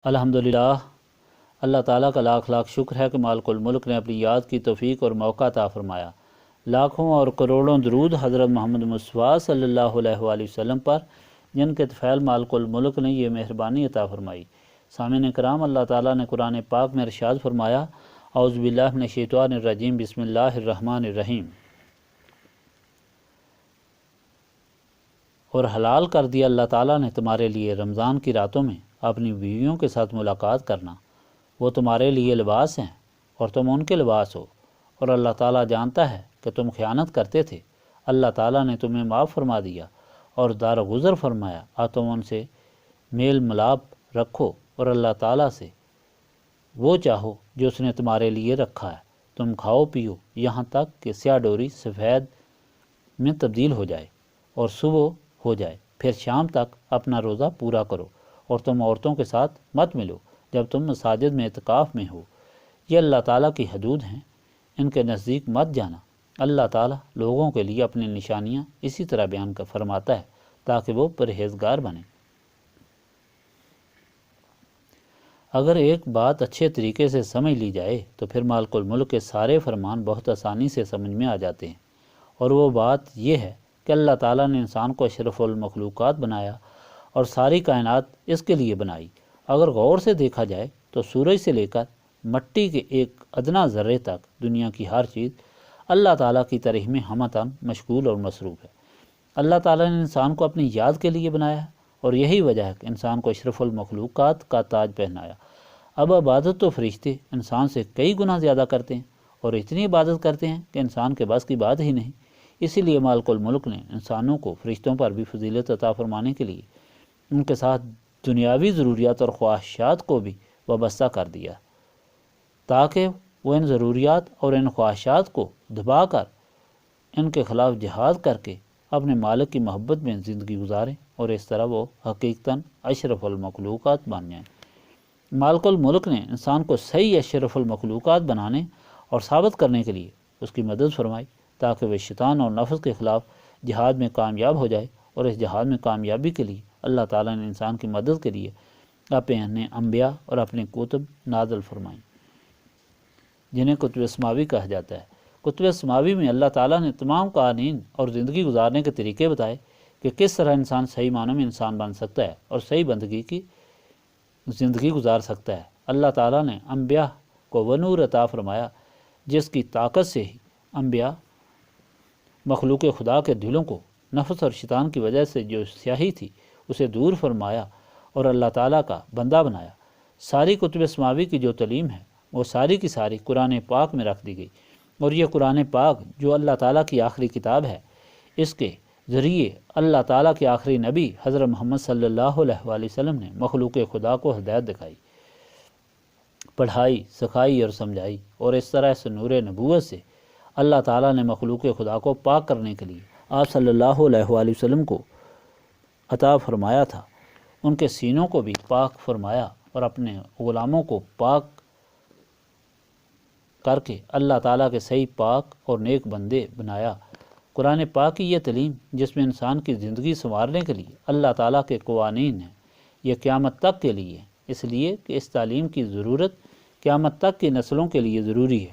الحمدللہ، اللہ تعالیٰ کا لاکھ لاکھ شکر ہے کہ مالک الملک نے اپنی یاد کی توفیق اور موقع عطا فرمایا۔ لاکھوں اور کروڑوں درود حضرت محمد مصطفیٰ صلی اللہ علیہ وآلہ وسلم پر، جن کے طفیل مالک الملک نے یہ مہربانی عطا فرمائی۔ سامعین کرام، اللہ تعالیٰ نے قرآن پاک میں ارشاد فرمایا، اعوذ باللہ من الشیطان الرجیم، بسم اللہ الرحمن الرحیم۔ اور حلال کر دیا اللہ تعالیٰ نے تمہارے لیے رمضان کی راتوں میں اپنی بیویوں کے ساتھ ملاقات کرنا، وہ تمہارے لیے لباس ہیں اور تم ان کے لباس ہو، اور اللہ تعالیٰ جانتا ہے کہ تم خیانت کرتے تھے۔ اللہ تعالیٰ نے تمہیں معاف فرما دیا اور درگزر فرمایا، اب تم ان سے میل ملاپ رکھو اور اللہ تعالیٰ سے وہ چاہو جو اس نے تمہارے لیے رکھا ہے۔ تم کھاؤ پیو یہاں تک کہ سیاہ ڈوری سفید میں تبدیل ہو جائے اور صبح ہو جائے، پھر شام تک اپنا روزہ پورا کرو، اور تم عورتوں کے ساتھ مت ملو جب تم مساجد میں اعتکاف میں ہو۔ یہ اللہ تعالیٰ کی حدود ہیں، ان کے نزدیک مت جانا۔ اللہ تعالیٰ لوگوں کے لیے اپنی نشانیاں اسی طرح بیان فرماتا ہے تاکہ وہ پرہیزگار بنیں۔ اگر ایک بات اچھے طریقے سے سمجھ لی جائے تو پھر مالک الملک کے سارے فرمان بہت آسانی سے سمجھ میں آ جاتے ہیں، اور وہ بات یہ ہے کہ اللہ تعالیٰ نے انسان کو اشرف المخلوقات بنایا اور ساری کائنات اس کے لیے بنائی۔ اگر غور سے دیکھا جائے تو سورج سے لے کر مٹی کے ایک ادنا ذرے تک دنیا کی ہر چیز اللہ تعالیٰ کی طرح میں ہمتاً مشغول اور مصروف ہے۔ اللہ تعالیٰ نے انسان کو اپنی یاد کے لیے بنایا ہے، اور یہی وجہ ہے کہ انسان کو اشرف المخلوقات کا تاج پہنایا۔ اب عبادت تو فرشتے انسان سے کئی گنا زیادہ کرتے ہیں، اور اتنی عبادت کرتے ہیں کہ انسان کے بس کی بات ہی نہیں۔ اسی لیے مالک الملک نے انسانوں کو فرشتوں پر بھی فضیلت عطا فرمانے کے لیے ان کے ساتھ دنیاوی ضروریات اور خواہشات کو بھی وابستہ کر دیا، تاکہ وہ ان ضروریات اور ان خواہشات کو دبا کر ان کے خلاف جہاد کر کے اپنے مالک کی محبت میں زندگی گزاریں، اور اس طرح وہ حقیقتاً اشرف المخلوقات بن جائیں۔ مالک الملک نے انسان کو صحیح اشرف المخلوقات بنانے اور ثابت کرنے کے لیے اس کی مدد فرمائی، تاکہ وہ شیطان اور نفس کے خلاف جہاد میں کامیاب ہو جائے، اور اس جہاد میں کامیابی کے لیے اللہ تعالیٰ نے انسان کی مدد کے لیے اپنے انبیاء اور اپنے کتب نازل فرمائیں، جنہیں کتب سماوی کہا جاتا ہے۔ کتب سماوی میں اللہ تعالیٰ نے تمام قوانین اور زندگی گزارنے کے طریقے بتائے کہ کس طرح انسان صحیح معنوں میں انسان بن سکتا ہے اور صحیح بندگی کی زندگی گزار سکتا ہے۔ اللہ تعالیٰ نے انبیاء کو وہ نور عطا فرمایا جس کی طاقت سے ہی انبیاء مخلوق خدا کے دلوں کو نفس اور شیطان کی وجہ سے جو سیاہی تھی اسے دور فرمایا اور اللہ تعالیٰ کا بندہ بنایا۔ ساری کتب سماوی کی جو تعلیم ہے وہ ساری کی ساری قرآن پاک میں رکھ دی گئی، اور یہ قرآن پاک جو اللہ تعالیٰ کی آخری کتاب ہے، اس کے ذریعے اللہ تعالیٰ کے آخری نبی حضرت محمد صلی اللہ علیہ وآلہ وسلم نے مخلوق خدا کو ہدایت دکھائی، پڑھائی، سکھائی اور سمجھائی، اور اس طرح اس نور نبوت سے اللہ تعالیٰ نے مخلوق خدا کو پاک کرنے کے لیے آپ صلی اللہ علیہ وآلہ وسلم کو عطا فرمایا تھا۔ ان کے سینوں کو بھی پاک فرمایا اور اپنے غلاموں کو پاک کر کے اللہ تعالیٰ کے صحیح پاک اور نیک بندے بنایا۔ قرآن پاک کی یہ تعلیم جس میں انسان کی زندگی سنوارنے کے لیے اللہ تعالیٰ کے قوانین ہیں، یہ قیامت تک کے لیے ہے، اس لیے کہ اس تعلیم کی ضرورت قیامت تک کی نسلوں کے لیے ضروری ہے۔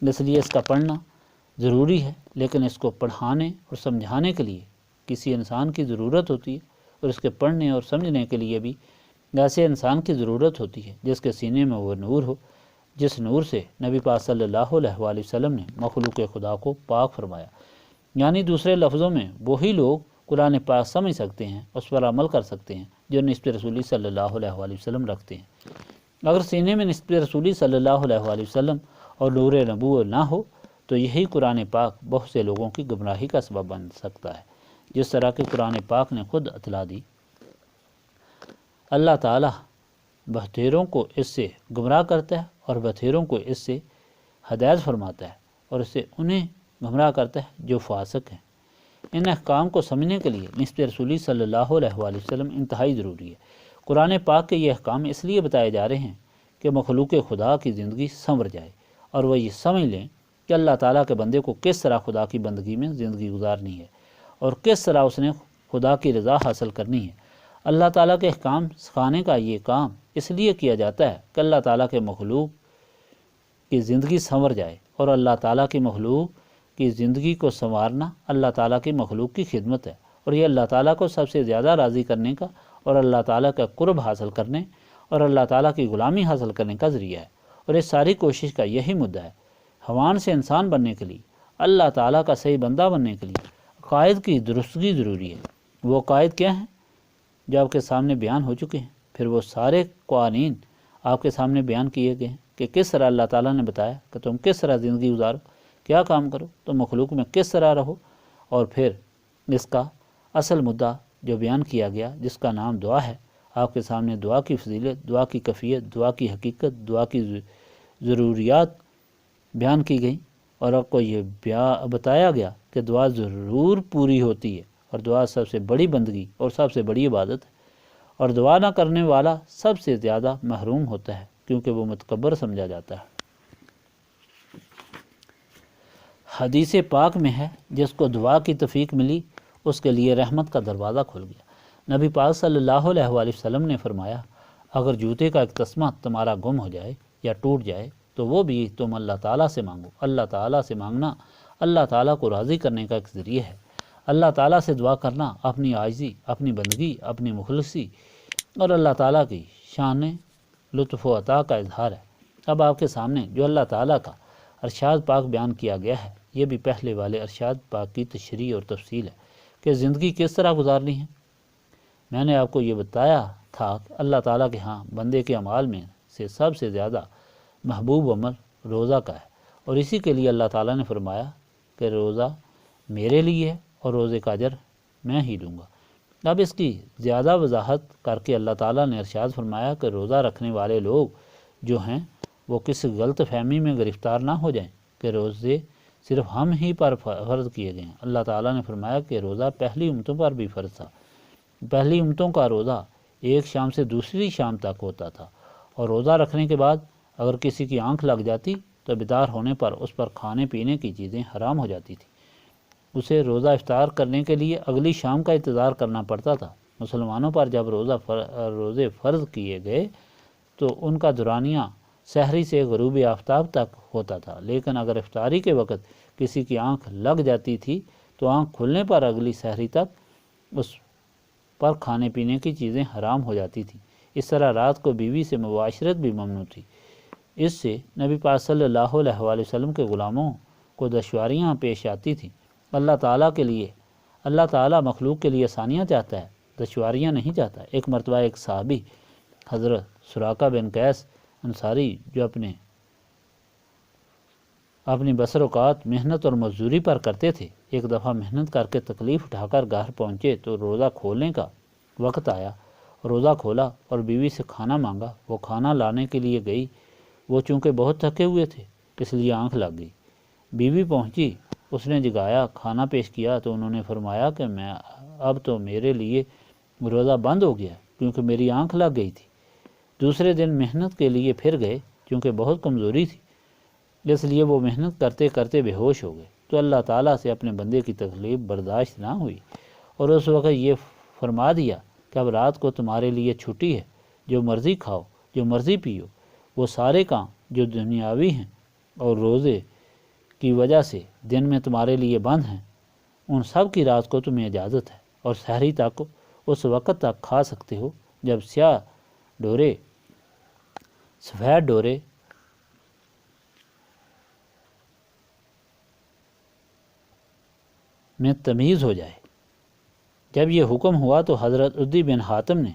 اس لیے اس کا پڑھنا ضروری ہے، لیکن اس کو پڑھانے اور سمجھانے کے لیے کسی انسان کی ضرورت ہوتی ہے، اور اس کے پڑھنے اور سمجھنے کے لیے بھی ایسے انسان کی ضرورت ہوتی ہے جس کے سینے میں وہ نور ہو، جس نور سے نبی پاک صلی اللہ علیہ وآلہ وسلم نے مخلوق خدا کو پاک فرمایا۔ یعنی دوسرے لفظوں میں وہی لوگ قرآن پاک سمجھ سکتے ہیں، اس پر عمل کر سکتے ہیں جو نسبت رسولی صلی اللہ علیہ وآلہ وسلم رکھتے ہیں۔ اگر سینے میں نسبت رسولی صلی اللہ علیہ وآلہ وسلم اور نور نبوت نہ ہو تو یہی قرآن پاک بہت سے لوگوں کی گمراہی کا سبب بن سکتا ہے، جس طرح کہ قرآن پاک نے خود اطلاع دی۔ اللہ تعالیٰ بہتیروں کو اس سے گمراہ کرتا ہے اور بہتیروں کو اس سے ہدایت فرماتا ہے، اور اس سے انہیں گمراہ کرتا ہے جو فاسق ہیں۔ ان احکام کو سمجھنے کے لیے نسبت رسولی صلی اللہ علیہ وآلہ وسلم انتہائی ضروری ہے۔ قرآن پاک کے یہ احکام اس لیے بتائے جا رہے ہیں کہ مخلوق خدا کی زندگی سنور جائے، اور وہ یہ سمجھ لیں کہ اللہ تعالیٰ کے بندے کو کس طرح خدا کی بندگی میں زندگی گزارنی ہے، اور کس طرح اس نے خدا کی رضا حاصل کرنی ہے۔ اللہ تعالیٰ کے احکام سکھانے کا یہ کام اس لیے کیا جاتا ہے کہ اللہ تعالیٰ کے مخلوق کی زندگی سنور جائے، اور اللہ تعالیٰ کی مخلوق کی زندگی کو سنوارنا اللہ تعالیٰ کی مخلوق کی خدمت ہے، اور یہ اللہ تعالیٰ کو سب سے زیادہ راضی کرنے کا اور اللہ تعالیٰ کا قرب حاصل کرنے اور اللہ تعالیٰ کی غلامی حاصل کرنے کا ذریعہ ہے، اور اس ساری کوشش کا یہی مدعا ہے۔ حیوان سے انسان بننے کے لیے، اللہ تعالیٰ کا صحیح بندہ بننے کے لیے عقائد کی درستگی ضروری ہے۔ وہ عقائد کیا ہیں جو آپ کے سامنے بیان ہو چکے ہیں، پھر وہ سارے قوانین آپ کے سامنے بیان کیے گئے ہیں کہ کس طرح اللہ تعالیٰ نے بتایا کہ تم کس طرح زندگی گزارو، کیا کام کرو، تم مخلوق میں کس طرح رہو، اور پھر اس کا اصل مدعا جو بیان کیا گیا جس کا نام دعا ہے، آپ کے سامنے دعا کی فضیلت، دعا کی کیفیت، دعا کی حقیقت، دعا کی ضروریات بیان کی گئی، اور آپ کو یہ بتایا گیا کہ دعا ضرور پوری ہوتی ہے، اور دعا سب سے بڑی بندگی اور سب سے بڑی عبادت ہے، اور دعا نہ کرنے والا سب سے زیادہ محروم ہوتا ہے کیونکہ وہ متکبر سمجھا جاتا ہے۔ حدیث پاک میں ہے، جس کو دعا کی توفیق ملی اس کے لیے رحمت کا دروازہ کھل گیا۔ نبی پاک صلی اللہ علیہ وآلہ وسلم نے فرمایا، اگر جوتے کا ایک تسمہ تمہارا گم ہو جائے یا ٹوٹ جائے تو وہ بھی تم اللہ تعالیٰ سے مانگو۔ اللہ تعالیٰ سے مانگنا اللہ تعالیٰ کو راضی کرنے کا ایک ذریعہ ہے۔ اللہ تعالیٰ سے دعا کرنا اپنی عاجزی، اپنی بندگی، اپنی مخلصی اور اللہ تعالیٰ کی شان لطف و عطا کا اظہار ہے۔ اب آپ کے سامنے جو اللہ تعالیٰ کا ارشاد پاک بیان کیا گیا ہے، یہ بھی پہلے والے ارشاد پاک کی تشریح اور تفصیل ہے کہ زندگی کس طرح گزارنی ہے۔ میں نے آپ کو یہ بتایا تھا کہ اللہ تعالیٰ کے ہاں بندے کے اعمال میں سے سب سے زیادہ محبوب عمل روزہ کا ہے، اور اسی کے لیے اللہ تعالیٰ نے فرمایا کہ روزہ میرے لیے ہے اور روزے کا اجر میں ہی لوں گا۔ اب اس کی زیادہ وضاحت کر کے اللہ تعالیٰ نے ارشاد فرمایا کہ روزہ رکھنے والے لوگ جو ہیں وہ کسی غلط فہمی میں گرفتار نہ ہو جائیں کہ روزے صرف ہم ہی پر فرض کیے گئے ہیں۔ اللہ تعالیٰ نے فرمایا کہ روزہ پہلی امتوں پر بھی فرض تھا۔ پہلی امتوں کا روزہ ایک شام سے دوسری شام تک ہوتا تھا، اور روزہ رکھنے کے بعد اگر کسی کی آنکھ لگ جاتی تو بیدار ہونے پر اس پر کھانے پینے کی چیزیں حرام ہو جاتی تھیں۔ اسے روزہ افطار کرنے کے لیے اگلی شام کا انتظار کرنا پڑتا تھا۔ مسلمانوں پر جب روزے فرض کیے گئے تو ان کا دورانیہ سحری سے غروب آفتاب تک ہوتا تھا، لیکن اگر افطاری کے وقت کسی کی آنکھ لگ جاتی تھی تو آنکھ کھلنے پر اگلی سحری تک اس پر کھانے پینے کی چیزیں حرام ہو جاتی تھیں۔ اس طرح رات کو بیوی سے مباشرت بھی ممنوع تھی۔ اس سے نبی پاک صلی اللہ علیہ وآلہ وسلم کے غلاموں کو دشواریاں پیش آتی تھیں۔ اللہ تعالیٰ مخلوق کے لیے آسانیاں چاہتا ہے، دشواریاں نہیں چاہتا۔ ایک مرتبہ ایک صحابی حضرت سراقہ بن قیس انصاری جو اپنی بسر اوقات محنت اور مزدوری پر کرتے تھے، ایک دفعہ محنت کر کے تکلیف اٹھا کر گھر پہنچے تو روزہ کھولنے کا وقت آیا۔ روزہ کھولا اور بیوی سے کھانا مانگا۔ وہ کھانا لانے کے لیے گئی، وہ چونکہ بہت تھکے ہوئے تھے اس لیے آنکھ لگ گئی۔ بیوی پہنچی، اس نے جگایا، کھانا پیش کیا تو انہوں نے فرمایا کہ اب تو میرے لیے روزہ بند ہو گیا کیونکہ میری آنکھ لگ گئی تھی۔ دوسرے دن محنت کے لیے پھر گئے، چونکہ بہت کمزوری تھی اس لیے وہ محنت کرتے کرتے بے ہوش ہو گئے، تو اللہ تعالیٰ سے اپنے بندے کی تکلیف برداشت نہ ہوئی، اور اس وقت یہ فرما دیا کہ اب رات کو تمہارے لیے چھٹی ہے، جو مرضی کھاؤ، جو مرضی پیو، وہ سارے کام جو دنیاوی ہیں اور روزے کی وجہ سے دن میں تمہارے لیے بند ہیں، ان سب کی رات کو تمہیں اجازت ہے، اور سحری تک اس وقت تک کھا سکتے ہو جب سفید ڈورے میں تمیز ہو جائے۔ جب یہ حکم ہوا تو حضرت عدی بن حاتم نے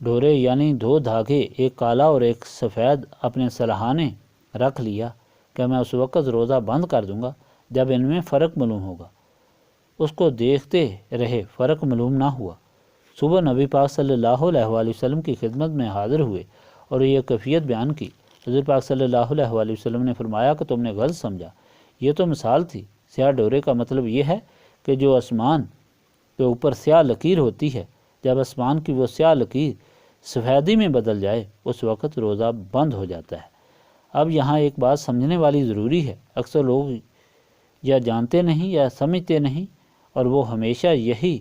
ڈورے یعنی 2 دھاگے، ایک کالا اور ایک سفید، اپنے سرہانے رکھ لیا کہ میں اس وقت روزہ بند کر دوں گا جب ان میں فرق معلوم ہوگا۔ اس کو دیکھتے رہے، فرق معلوم نہ ہوا۔ صبح نبی پاک صلی اللہ علیہ وآلہ وسلم کی خدمت میں حاضر ہوئے اور یہ کیفیت بیان کی۔ حضور پاک صلی اللہ علیہ وآلہ وسلم نے فرمایا کہ تم نے غلط سمجھا، یہ تو مثال تھی۔ سیاہ ڈورے کا مطلب یہ ہے کہ جو آسمان کے اوپر سیاہ لکیر ہوتی ہے، جب آسمان کی وہ سیاہ لکیر سفیدی میں بدل جائے اس وقت روزہ بند ہو جاتا ہے۔ اب یہاں ایک بات سمجھنے والی ضروری ہے، اکثر لوگ یا جانتے نہیں یا سمجھتے نہیں، اور وہ ہمیشہ یہی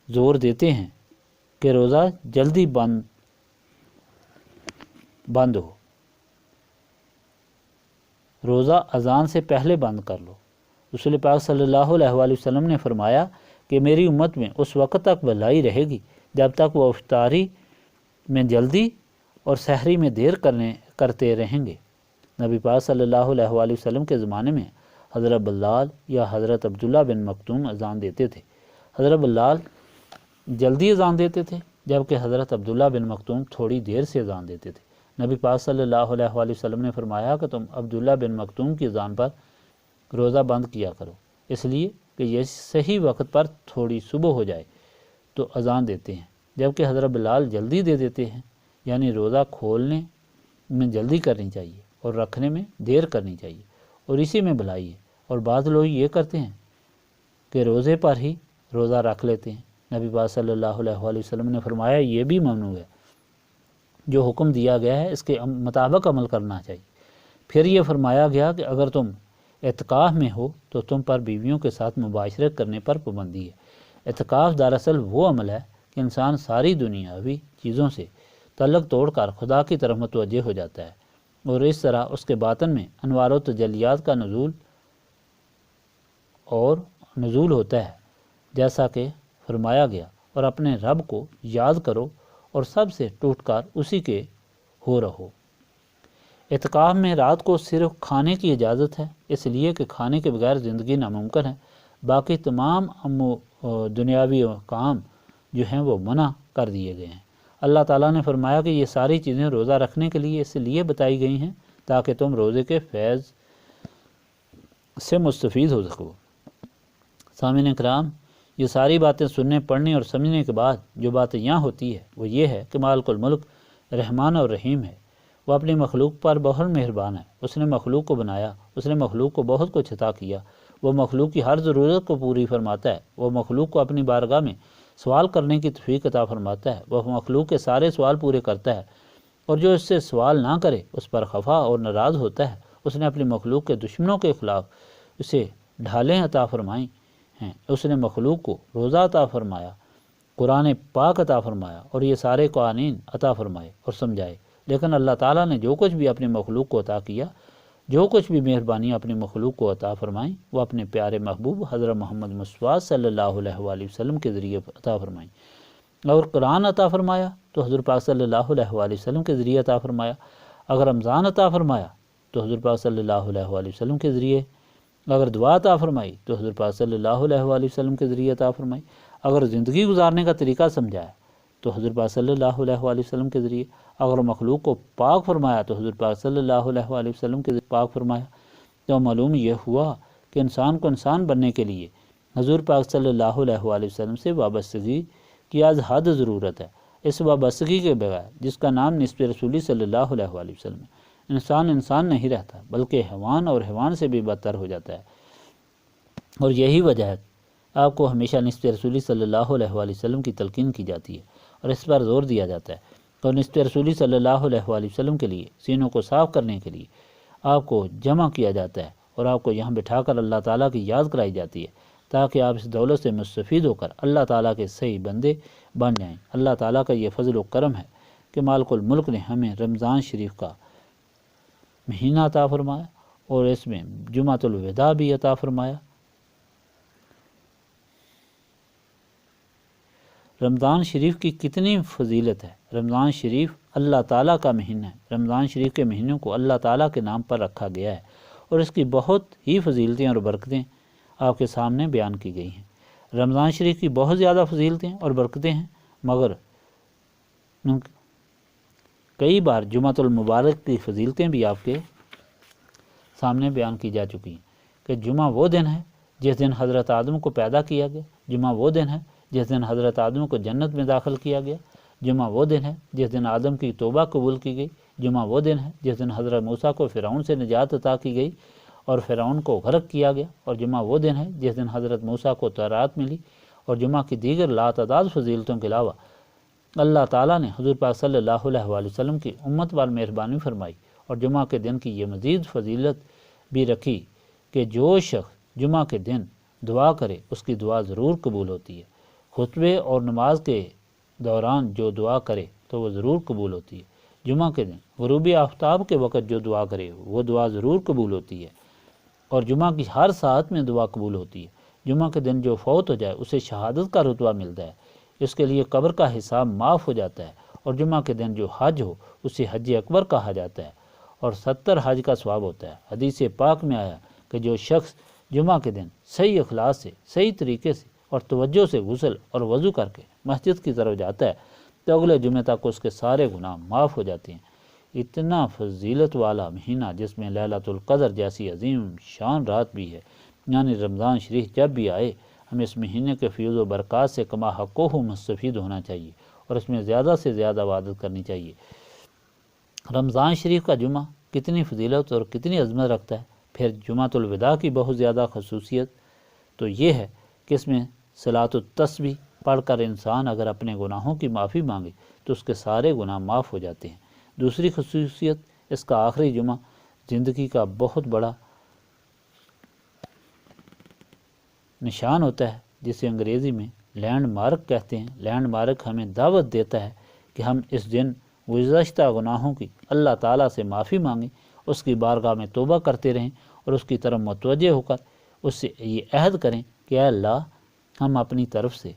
زور دیتے ہیں کہ روزہ جلدی بند ہو، روزہ اذان سے پہلے بند کر لو۔ رسول پاک صلی اللہ علیہ وآلہ وسلم نے فرمایا کہ میری امت میں اس وقت تک بھلائی رہے گی جب تک وہ افطاری میں جلدی اور سحری میں دیر کرتے رہیں گے۔ نبی پاک صلی اللہ علیہ وآلہ وسلم کے زمانے میں حضرت بلال یا حضرت عبداللہ بن مکتوم اذان دیتے تھے۔ حضرت بلال جلدی اذان دیتے تھے جبکہ حضرت عبداللہ بن مکتوم تھوڑی دیر سے اذان دیتے تھے۔ نبی پاک صلی اللہ علیہ وآلہ وسلم نے فرمایا کہ تم عبداللہ بن مکتوم کی اذان پر روزہ بند کیا کرو، اس لیے کہ یہ صحیح وقت پر تھوڑی صبح ہو جائے تو اذان دیتے ہیں، جبکہ حضرت بلال جلدی دے دیتے ہیں، یعنی روزہ کھولنے میں جلدی کرنی چاہیے اور رکھنے میں دیر کرنی چاہیے، اور اسی میں بھلائی ہے۔ اور بعض لوگ یہ کرتے ہیں کہ روزے پر ہی روزہ رکھ لیتے ہیں۔ نبی پاک صلی اللہ علیہ وآلہ وسلم نے فرمایا یہ بھی ممنوع ہے، جو حکم دیا گیا ہے اس کے مطابق عمل کرنا چاہیے۔ پھر یہ فرمایا گیا کہ اگر تم اعتکاف میں ہو تو تم پر بیویوں کے ساتھ مباشرت کرنے پر پابندی ہے۔ اعتکاف دراصل وہ عمل ہے کہ انسان ساری دنیاوی چیزوں سے تعلق توڑ کر خدا کی طرف متوجہ ہو جاتا ہے، اور اس طرح اس کے باطن میں انوار و تجلیات کا نزول ہوتا ہے، جیسا کہ فرمایا گیا، اور اپنے رب کو یاد کرو اور سب سے ٹوٹ کر اسی کے ہو رہو۔ اعتکاف میں رات کو صرف کھانے کی اجازت ہے، اس لیے کہ کھانے کے بغیر زندگی ناممکن ہے۔ باقی تمام دنیاوی کام جو ہیں وہ منع کر دیے گئے ہیں۔ اللہ تعالیٰ نے فرمایا کہ یہ ساری چیزیں روزہ رکھنے کے لیے اس لیے بتائی گئی ہیں تاکہ تم روزے کے فیض سے مستفید ہو سکو۔ سامعین اکرام، یہ ساری باتیں سننے، پڑھنے اور سمجھنے کے بعد جو بات یہاں ہوتی ہے وہ یہ ہے کہ مالک الملک رحمان اور رحیم ہے، وہ اپنی مخلوق پر بہت مہربان ہے۔ اس نے مخلوق کو بنایا، اس نے مخلوق کو بہت کچھ عطا کیا، وہ مخلوق کی ہر ضرورت کو پوری فرماتا ہے، وہ مخلوق کو اپنی بارگاہ میں سوال کرنے کی توفیق عطا فرماتا ہے، وہ مخلوق کے سارے سوال پورے کرتا ہے، اور جو اس سے سوال نہ کرے اس پر خفا اور ناراض ہوتا ہے۔ اس نے اپنی مخلوق کے دشمنوں کے خلاف اسے ڈھالیں عطا فرمائی ہیں، اس نے مخلوق کو روزہ عطا فرمایا، قرآن پاک عطا فرمایا، اور یہ سارے قوانین عطا فرمائے اور سمجھائے۔ لیکن اللہ تعالیٰ نے جو کچھ بھی اپنی مخلوق کو عطا کیا، جو کچھ بھی مہربانی اپنی مخلوق کو عطا فرمائیں، وہ اپنے پیارے محبوب حضرت محمد مصطفیٰ صلی اللہ علیہ وآلہ وسلم کے ذریعے عطا فرمائیں۔ اگر قرآن عطا فرمایا تو حضرت پاک صلی اللہ علیہ وآلہ وسلم کے ذریعے عطا فرمایا، اگر رمضان عطا فرمایا تو حضرت پاک صلی اللہ علیہ وآلہ وسلم کے ذریعے، اگر دعا عطا فرمائی تو حضرت پاک صلی اللہ علیہ وآلہ وسلم کے ذریعے عطا فرمائی، اگر زندگی گزارنے کا طریقہ سمجھایا تو حضرت پاک صلی اللہ علیہ وآلہ وسلم کے ذریعے، اگر مخلوق کو پاک فرمایا تو حضرت پاک صلی اللہ علیہ وآلہ وسلم کے ذریعے پاک فرمایا۔ تو معلوم یہ ہوا کہ انسان کو انسان بننے کے لیے حضور پاک صلی اللہ علیہ وآلہ وسلم سے وابستگی کی از حد ضرورت ہے۔ اس وابستگی کے بغیر، جس کا نام نسب رسولی صلی اللہ علیہ وآلہ وسلم ہے، انسان نہیں رہتا بلکہ حیوان اور حیوان سے بھی بدتر ہو جاتا ہے۔ اور یہی وجہ ہے آپ کو ہمیشہ نسب رسولی صلی اللہ علیہ وآلہ وسلم کی تلقین کی جاتی ہے اور اس پر زور دیا جاتا ہے۔ تو نسب رسولی صلی اللہ علیہ وآلہ وسلم کے لیے، سینوں کو صاف کرنے کے لیے آپ کو جمع کیا جاتا ہے اور آپ کو یہاں بٹھا کر اللہ تعالیٰ کی یاد کرائی جاتی ہے تاکہ آپ اس دولت سے مستفید ہو کر اللہ تعالیٰ کے صحیح بندے بن جائیں۔ اللہ تعالیٰ کا یہ فضل و کرم ہے کہ مالک الملک نے ہمیں رمضان شریف کا مہینہ عطا فرمایا اور اس میں جمعۃ الوداع بھی عطا فرمایا۔ رمضان شریف کی کتنی فضیلت ہے۔ رمضان شریف اللہ تعالیٰ کا مہینہ ہے۔ رمضان شریف کے مہینوں کو اللہ تعالیٰ کے نام پر رکھا گیا ہے اور اس کی بہت ہی فضیلتیں اور برکتیں آپ کے سامنے بیان کی گئی ہیں۔ رمضان شریف کی بہت زیادہ فضیلتیں اور برکتیں ہیں، مگر کئی بار جمعۃ المبارک کی فضیلتیں بھی آپ کے سامنے بیان کی جا چکی ہیں کہ جمعہ وہ دن ہے جس دن حضرت آدم کو پیدا کیا گیا، جمعہ وہ دن ہے جس دن حضرت آدم کو جنت میں داخل کیا گیا، جمعہ وہ دن ہے جس دن آدم کی توبہ قبول کی گئی، جمعہ وہ دن ہے جس دن حضرت موسیٰ کو فرعون سے نجات عطا کی گئی اور فرعون کو غرق کیا گیا، اور جمعہ وہ دن ہے جس دن حضرت موسیٰ کو تورات ملی، اور جمعہ کی دیگر لاتعداد فضیلتوں کے علاوہ اللہ تعالیٰ نے حضور پاک صلی اللہ علیہ وآلہ وسلم کی امت پر مہربانی فرمائی اور جمعہ کے دن کی یہ مزید فضیلت بھی رکھی کہ جو شخص جمعہ کے دن دعا کرے اس کی دعا ضرور قبول ہوتی ہے۔ خطبے اور نماز کے دوران جو دعا کرے تو وہ ضرور قبول ہوتی ہے۔ جمعہ کے دن غروب آفتاب کے وقت جو دعا کرے وہ دعا ضرور قبول ہوتی ہے، اور جمعہ کی ہر ساعت میں دعا قبول ہوتی ہے۔ جمعہ کے دن جو فوت ہو جائے اسے شہادت کا رتبہ ملتا ہے، اس کے لیے قبر کا حساب معاف ہو جاتا ہے، اور جمعہ کے دن جو حج ہو اسے حج اکبر کہا جاتا ہے، اور 70 حج کا ثواب ہوتا ہے۔ حدیث پاک میں آیا کہ جو شخص جمعہ کے دن صحیح اخلاص سے، صحیح طریقے سے اور توجہ سے غسل اور وضو کر کے مسجد کی طرف جاتا ہے تو اگلے جمعہ تک اس کے سارے گناہ معاف ہو جاتے ہیں۔ اتنا فضیلت والا مہینہ جس میں لیلۃ القدر جیسی عظیم شان رات بھی ہے، یعنی رمضان شریف جب بھی آئے ہمیں اس مہینے کے فیض و برکات سے کما حقہ مستفید ہونا چاہیے اور اس میں زیادہ سے زیادہ عبادت کرنی چاہیے۔ رمضان شریف کا جمعہ کتنی فضیلت اور کتنی عظمت رکھتا ہے۔ پھر جمعۃ الوداع کی بہت زیادہ خصوصیت تو یہ ہے کہ اس میں صلاۃ التسبیح پڑھ کر انسان اگر اپنے گناہوں کی معافی مانگے تو اس کے سارے گناہ معاف ہو جاتے ہیں۔ دوسری خصوصیت اس کا آخری جمعہ زندگی کا بہت بڑا نشان ہوتا ہے، جسے انگریزی میں لینڈ مارک کہتے ہیں۔ لینڈ مارک ہمیں دعوت دیتا ہے کہ ہم اس دن گزشتہ گناہوں کی اللہ تعالیٰ سے معافی مانگیں، اس کی بارگاہ میں توبہ کرتے رہیں اور اس کی طرف متوجہ ہو کر اس سے یہ عہد کریں کہ اے اللہ، ہم اپنی طرف سے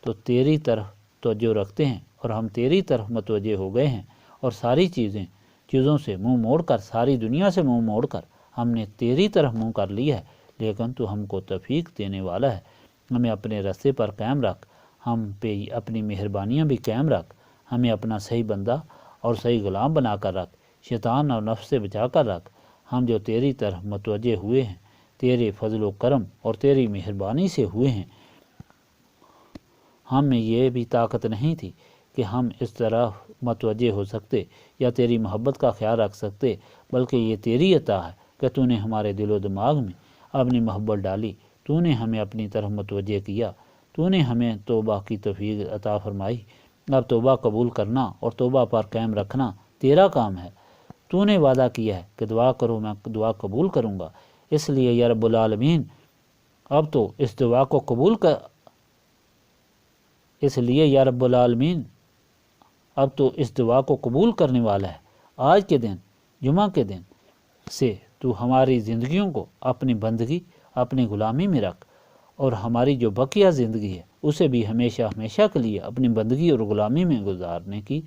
تو تیری طرف توجہ رکھتے ہیں اور ہم تیری طرف متوجہ ہو گئے ہیں، اور ساری چیزوں سے منہ موڑ کر، ساری دنیا سے منہ موڑ کر ہم نے تیری طرف منہ کر لیا ہے، لیکن تو ہم کو توفیق دینے والا ہے، ہمیں اپنے راستے پر قائم رکھ، ہم پہ اپنی مہربانیاں بھی قائم رکھ، ہمیں اپنا صحیح بندہ اور صحیح غلام بنا کر رکھ، شیطان اور نفس سے بچا کر رکھ۔ ہم جو تیری طرف متوجہ ہوئے ہیں تیرے فضل و کرم اور تیری مہربانی سے ہوئے ہیں، ہم میں یہ بھی طاقت نہیں تھی کہ ہم اس طرح متوجہ ہو سکتے یا تیری محبت کا خیال رکھ سکتے، بلکہ یہ تیری عطا ہے کہ تو نے ہمارے دل و دماغ میں اپنی محبت ڈالی، تو نے ہمیں اپنی طرف متوجہ کیا، تو نے ہمیں توبہ کی توفیق عطا فرمائی۔ اب توبہ قبول کرنا اور توبہ پر قائم رکھنا تیرا کام ہے۔ تو نے وعدہ کیا ہے کہ دعا کرو میں دعا قبول کروں گا، اس لیے یا رب العالمین اب تو اس دعا کو قبول کر اس لیے یا رب العالمین اب تو اس دعا کو قبول کرنے والا ہے۔ آج کے دن، جمعہ کے دن سے تو ہماری زندگیوں کو اپنی بندگی، اپنی غلامی میں رکھ، اور ہماری جو بقیہ زندگی ہے اسے بھی ہمیشہ ہمیشہ کے لیے اپنی بندگی اور غلامی میں گزارنے کی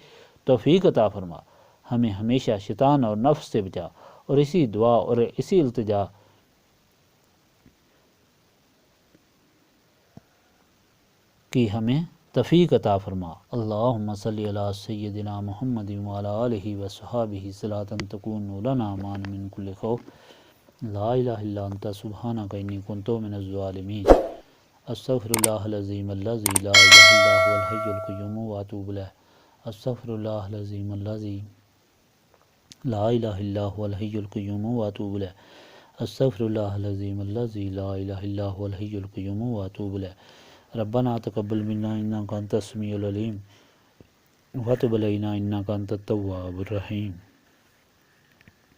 توفیق عطا فرما۔ ہمیں ہمیشہ شیطان اور نفس سے بچا، اور اسی دعا اور اسی التجا کی ہمیں توفیق عطا فرما۔ اللہم صلی علی سیدنا محمد وعلی آلہ وصحابہ صلاۃ تکون لنا مان من کل خوف، لا الہ الا انت سبحانک انی کنت من الظالمین، استغفر اللہ العظیم الذی لا الہ الا هو الحی القیوم واتوب الیہ، استغفر اللہ العظیم الذی لا الہ الا هو الحی القیوم واتوب الیہ، استغفر اللہ العظیم الذی لا الہ الا هو الحی القیوم واتوب الیہ۔ ربنا تقبل منا انک انت السمیع العلیم وتب علینا انک انت التواب الرحیم۔